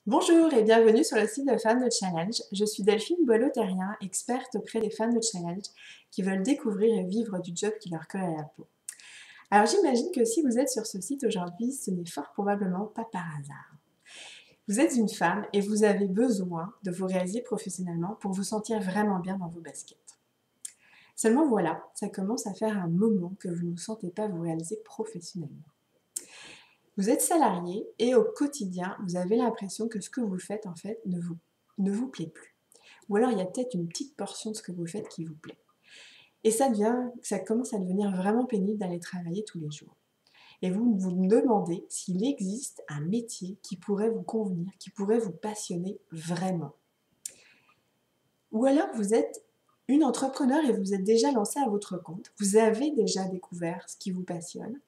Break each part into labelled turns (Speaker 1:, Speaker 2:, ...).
Speaker 1: Bonjour et bienvenue sur le site de Femmes de Challenge. Je suis Delphine Boileau-Terrien, experte auprès des femmes de Challenge qui veulent découvrir et vivre du job qui leur colle à la peau. Alors j'imagine que si vous êtes sur ce site aujourd'hui, ce n'est fort probablement pas par hasard. Vous êtes une femme et vous avez besoin de vous réaliser professionnellement pour vous sentir vraiment bien dans vos baskets. Seulement voilà, ça commence à faire un moment que vous ne vous sentez pas vous réaliser professionnellement. Vous êtes salarié et au quotidien, vous avez l'impression que ce que vous faites en fait ne vous plaît plus. Ou alors il y a peut-être une petite portion de ce que vous faites qui vous plaît. Et ça commence à devenir vraiment pénible d'aller travailler tous les jours. Et vous vous demandez s'il existe un métier qui pourrait vous convenir, qui pourrait vous passionner vraiment. Ou alors vous êtes une entrepreneur et vous êtes déjà lancé à votre compte. Vous avez déjà découvert ce qui vous passionne.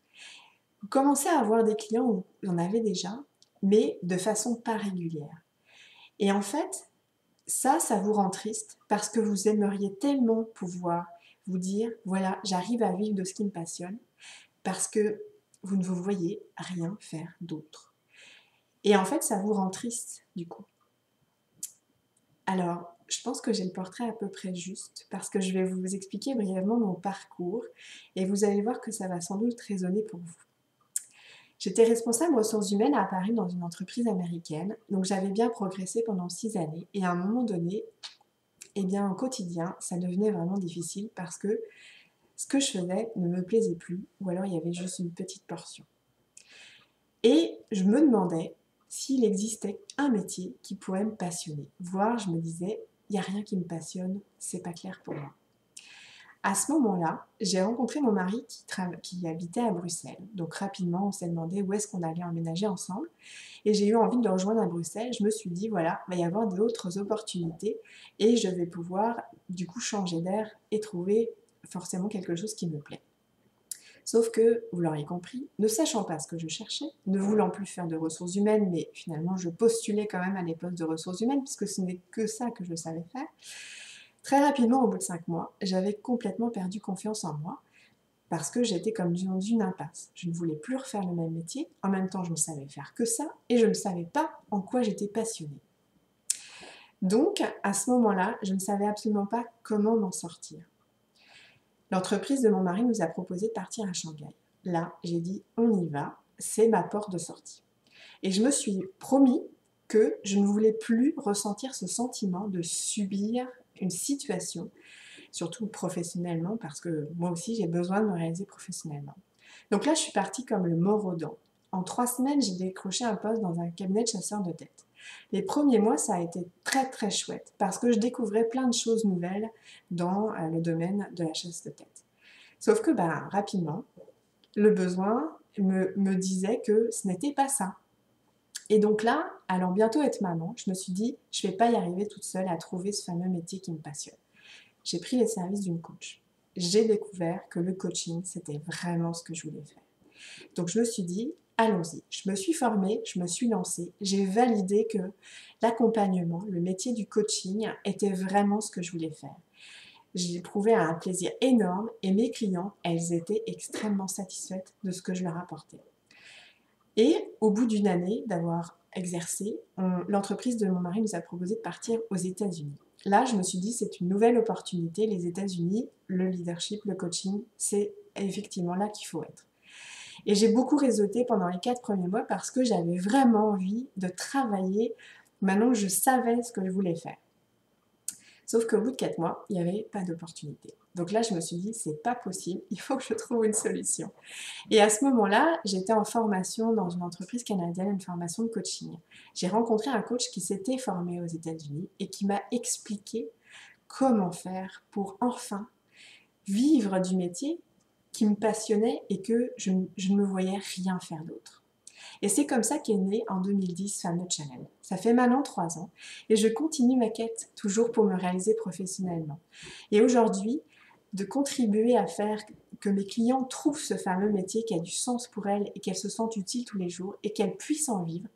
Speaker 1: Vous commencez à avoir des clients où vous en avez déjà, mais de façon pas régulière. Et en fait, ça vous rend triste parce que vous aimeriez tellement pouvoir vous dire, voilà, j'arrive à vivre de ce qui me passionne, parce que vous ne vous voyez rien faire d'autre. Et en fait, ça vous rend triste, du coup. Alors, je pense que j'ai le portrait à peu près juste, parce que je vais vous expliquer brièvement mon parcours, et vous allez voir que ça va sans doute résonner pour vous. J'étais responsable ressources humaines à Paris dans une entreprise américaine, donc j'avais bien progressé pendant 6 années, et à un moment donné, eh bien, au quotidien, ça devenait vraiment difficile parce que ce que je faisais ne me plaisait plus, ou alors il y avait juste une petite portion. Et je me demandais s'il existait un métier qui pourrait me passionner. Voire, je me disais, il n'y a rien qui me passionne, c'est pas clair pour moi. À ce moment-là, j'ai rencontré mon mari qui habitait à Bruxelles. Donc rapidement, on s'est demandé où est-ce qu'on allait emménager ensemble. Et j'ai eu envie de le rejoindre à Bruxelles. Je me suis dit, voilà, il va y avoir d'autres opportunités et je vais pouvoir du coup changer d'air et trouver forcément quelque chose qui me plaît. Sauf que, vous l'auriez compris, ne sachant pas ce que je cherchais, ne voulant plus faire de ressources humaines, mais finalement je postulais quand même à des postes de ressources humaines puisque ce n'est que ça que je savais faire, très rapidement, au bout de 5 mois, j'avais complètement perdu confiance en moi parce que j'étais comme dans une impasse. Je ne voulais plus refaire le même métier, en même temps je ne savais faire que ça et je ne savais pas en quoi j'étais passionnée. Donc, à ce moment-là, je ne savais absolument pas comment m'en sortir. L'entreprise de mon mari nous a proposé de partir à Shanghai. Là, j'ai dit, on y va, c'est ma porte de sortie. Et je me suis promis que je ne voulais plus ressentir ce sentiment de subir une situation, surtout professionnellement, parce que moi aussi j'ai besoin de me réaliser professionnellement. Donc là, je suis partie comme le mort aux dents. En 3 semaines, j'ai décroché un poste dans un cabinet de chasseurs de tête. Les premiers mois, ça a été très très chouette parce que je découvrais plein de choses nouvelles dans le domaine de la chasse de tête. Sauf que rapidement, le besoin me disait que ce n'était pas ça. Et donc là, allant bientôt être maman, je me suis dit, je ne vais pas y arriver toute seule à trouver ce fameux métier qui me passionne. J'ai pris les services d'une coach. J'ai découvert que le coaching, c'était vraiment ce que je voulais faire. Donc je me suis dit, allons-y. Je me suis formée, je me suis lancée. J'ai validé que l'accompagnement, le métier du coaching était vraiment ce que je voulais faire. J'ai éprouvé un plaisir énorme et mes clientes, elles étaient extrêmement satisfaites de ce que je leur apportais. Et au bout d'une année d'avoir exercé, l'entreprise de mon mari nous a proposé de partir aux États-Unis. Là, je me suis dit, c'est une nouvelle opportunité. Les États-Unis, le leadership, le coaching, c'est effectivement là qu'il faut être. Et j'ai beaucoup réseauté pendant les 4 premiers mois parce que j'avais vraiment envie de travailler. Maintenant, je savais ce que je voulais faire. Sauf qu'au bout de 4 mois, il n'y avait pas d'opportunité. Donc là, je me suis dit, c'est pas possible, il faut que je trouve une solution. Et à ce moment-là, j'étais en formation dans une entreprise canadienne, une formation de coaching. J'ai rencontré un coach qui s'était formé aux États-Unis et qui m'a expliqué comment faire pour enfin vivre du métier qui me passionnait et que je ne me voyais rien faire d'autre. Et c'est comme ça qu'est né en 2010 Femmes de Challenge. Ça fait maintenant 3 ans et je continue ma quête toujours pour me réaliser professionnellement. Et aujourd'hui, de contribuer à faire que mes clients trouvent ce fameux métier qui a du sens pour elles et qu'elles se sentent utiles tous les jours et qu'elles puissent en vivre,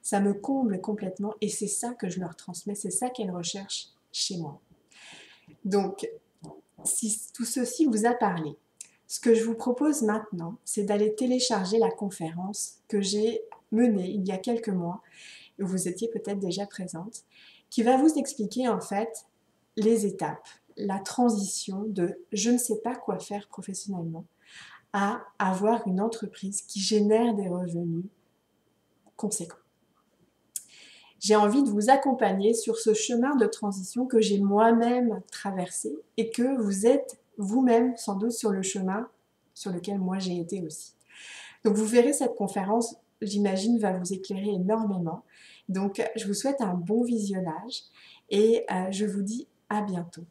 Speaker 1: ça me comble complètement et c'est ça que je leur transmets, c'est ça qu'elles recherchent chez moi. Donc, si tout ceci vous a parlé, ce que je vous propose maintenant, c'est d'aller télécharger la conférence que j'ai menée il y a quelques mois où vous étiez peut-être déjà présente, qui va vous expliquer en fait les étapes, la transition de je ne sais pas quoi faire professionnellement à avoir une entreprise qui génère des revenus conséquents. J'ai envie de vous accompagner sur ce chemin de transition que j'ai moi-même traversé et que vous êtes vous-même sans doute sur le chemin sur lequel moi j'ai été aussi. Donc vous verrez, cette conférence, j'imagine, va vous éclairer énormément. Donc je vous souhaite un bon visionnage et je vous dis à bientôt.